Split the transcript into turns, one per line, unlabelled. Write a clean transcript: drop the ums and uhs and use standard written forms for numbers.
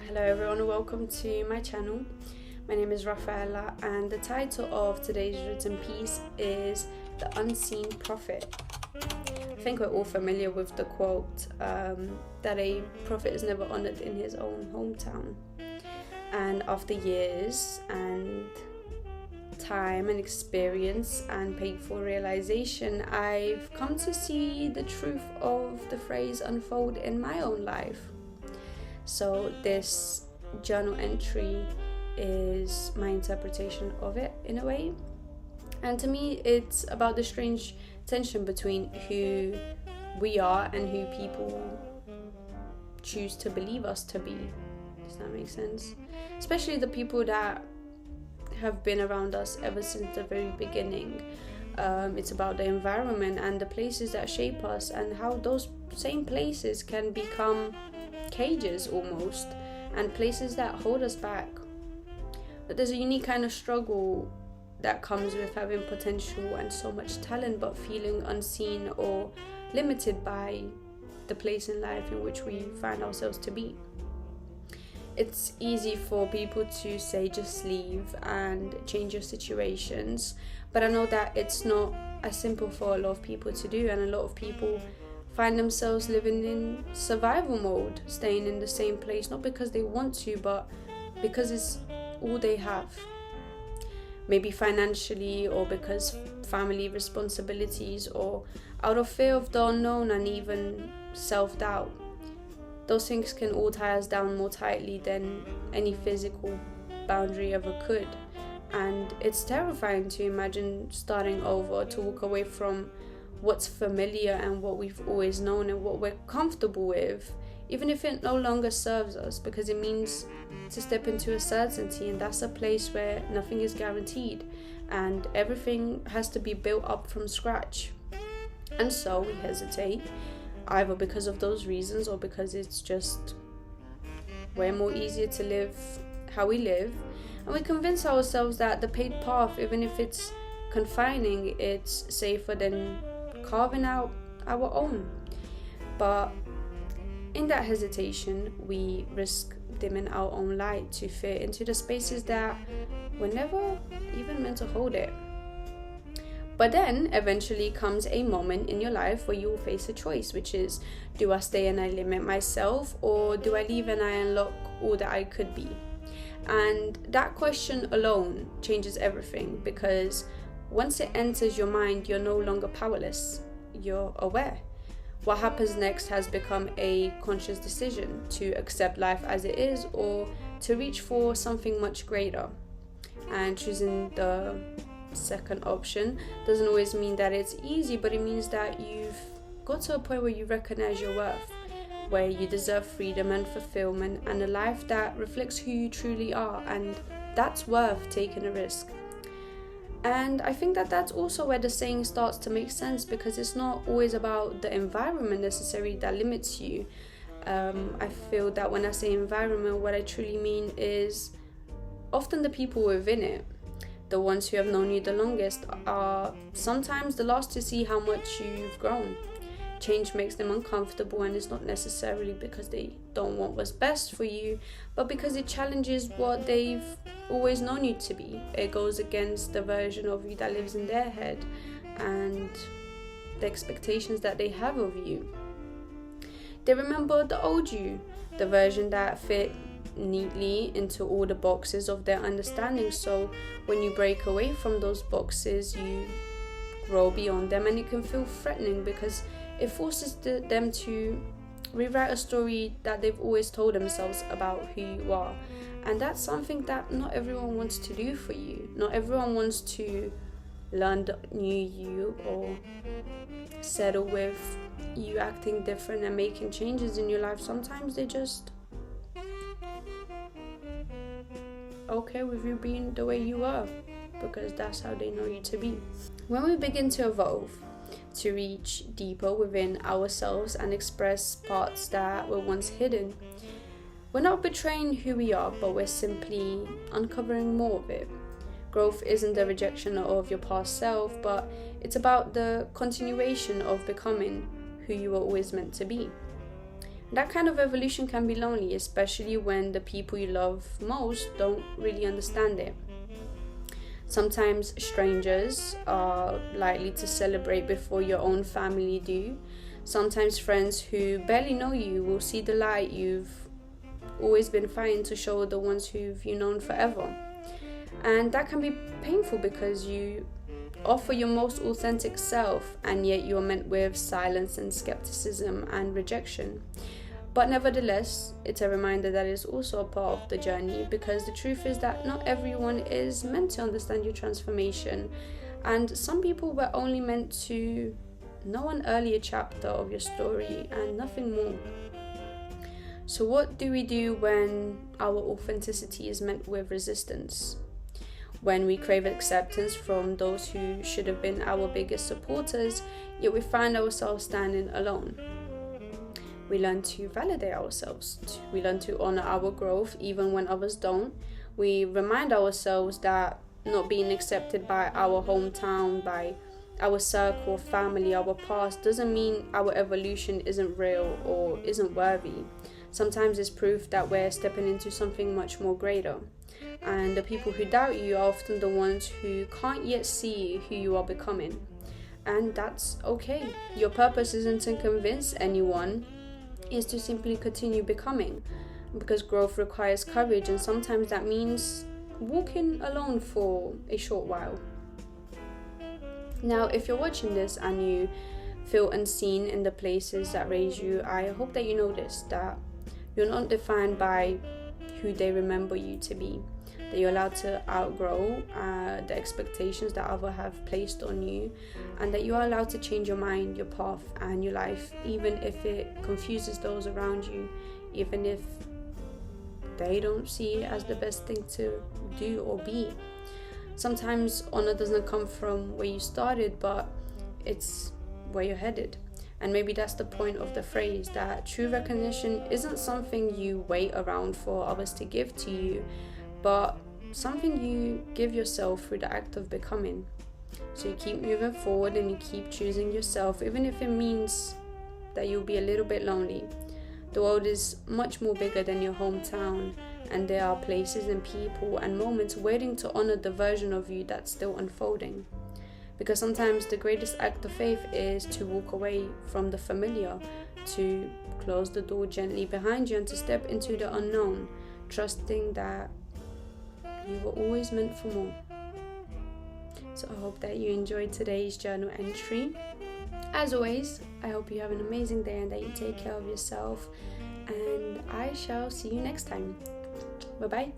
Hello everyone, welcome to my channel. My name is Rafaela and the title of today's written piece is The Unseen Prophet. I think we're all familiar with the quote that a prophet is never honored in his own hometown. And after years and time and experience and painful realization, I've come to see the truth of the phrase unfold in my own life. So this journal entry is my interpretation of it in a way. And to me, it's about the strange tension between who we are and who people choose to believe us to be. Does that make sense? Especially the people that have been around us ever since the very beginning. It's about the environment and the places that shape us and how those same places can become cages almost, and places that hold us back. But there's a unique kind of struggle that comes with having potential and so much talent but feeling unseen or limited by the place in life in which we find ourselves to be. It's easy for people to say just leave and change your situations, but I know that it's not as simple for a lot of people to do, and a lot of people find themselves living in survival mode, staying in the same place, not because they want to, but because it's all they have. Maybe financially, or because family responsibilities, or out of fear of the unknown and even self-doubt. Those things can all tie us down more tightly than any physical boundary ever could. And it's terrifying to imagine starting over, to walk away from what's familiar and what we've always known and what we're comfortable with, even if it no longer serves us, because it means to step into a certainty, and that's a place where nothing is guaranteed and everything has to be built up from scratch. And so we hesitate, either because of those reasons or because it's just way more easier to live how we live, and we convince ourselves that the paved path, even if it's confining, it's safer than carving out our own. But in that hesitation, we risk dimming our own light to fit into the spaces that were never even meant to hold it. But then eventually comes a moment in your life where you will face a choice, which is, do I stay and I limit myself, or do I leave and I unlock all that I could be? And that question alone changes everything, because once it enters your mind, you're no longer powerless, you're aware. What happens next has become a conscious decision to accept life as it is, or to reach for something much greater. And choosing the second option doesn't always mean that it's easy, but it means that you've got to a point where you recognize your worth, where you deserve freedom and fulfillment and a life that reflects who you truly are, and that's worth taking a risk. And I think that that's also where the saying starts to make sense, because it's not always about the environment necessarily that limits you. I feel that when I say environment, what I truly mean is often the people within it. The ones who have known you the longest are sometimes the last to see how much you've grown. Change makes them uncomfortable, and it's not necessarily because they don't want what's best for you, but because it challenges what they've always known you to be. It goes against the version of you that lives in their head and the expectations that they have of you. They remember the old you, the version that fit neatly into all the boxes of their understanding. So when you break away from those boxes, you grow beyond them, and it can feel threatening because it forces them to rewrite a story that they've always told themselves about who you are. And that's something that not everyone wants to do for you. Not everyone wants to learn the new you or settle with you acting different and making changes in your life. Sometimes they just okay with you being the way you are, because that's how they know you to be. When we begin to evolve, to reach deeper within ourselves and express parts that were once hidden, we're not betraying who we are, but we're simply uncovering more of it. Growth isn't the rejection of your past self, but it's about the continuation of becoming who you were always meant to be. That kind of evolution can be lonely, especially when the people you love most don't really understand it. Sometimes strangers are likely to celebrate before your own family do. Sometimes friends who barely know you will see the light you've always been fighting to show the ones who've known forever. And that can be painful because you offer your most authentic self and yet you're met with silence and skepticism and rejection. But nevertheless, it's a reminder that it's also a part of the journey, because the truth is that not everyone is meant to understand your transformation, and some people were only meant to know an earlier chapter of your story and nothing more. So what do we do when our authenticity is met with resistance? When we crave acceptance from those who should have been our biggest supporters, yet we find ourselves standing alone. We learn to validate ourselves. We learn to honor our growth even when others don't. We remind ourselves that not being accepted by our hometown, by our circle, family, our past doesn't mean our evolution isn't real or isn't worthy. Sometimes it's proof that we're stepping into something much more greater. And the people who doubt you are often the ones who can't yet see who you are becoming. And that's okay. Your purpose isn't to convince anyone, is to simply continue becoming, because growth requires courage, and sometimes that means walking alone for a short while. Now, if you're watching this and you feel unseen in the places that raise you, I hope that you notice that you're not defined by who they remember you to be, that you're allowed to outgrow the expectations that others have placed on you, and that you are allowed to change your mind, your path, and your life, even if it confuses those around you, even if they don't see it as the best thing to do or be. Sometimes honor doesn't come from where you started, but it's where you're headed. And maybe that's the point of the phrase, that true recognition isn't something you wait around for others to give to you, but something you give yourself through the act of becoming. So you keep moving forward and you keep choosing yourself, even if it means that you'll be a little bit lonely. The world is much more bigger than your hometown, and there are places and people and moments waiting to honor the version of you that's still unfolding. Because sometimes the greatest act of faith is to walk away from the familiar, to close the door gently behind you and to step into the unknown, trusting that you were always meant for more. So I hope that you enjoyed today's journal entry. As always, I hope you have an amazing day and that you take care of yourself, and I shall see you next time. Bye bye.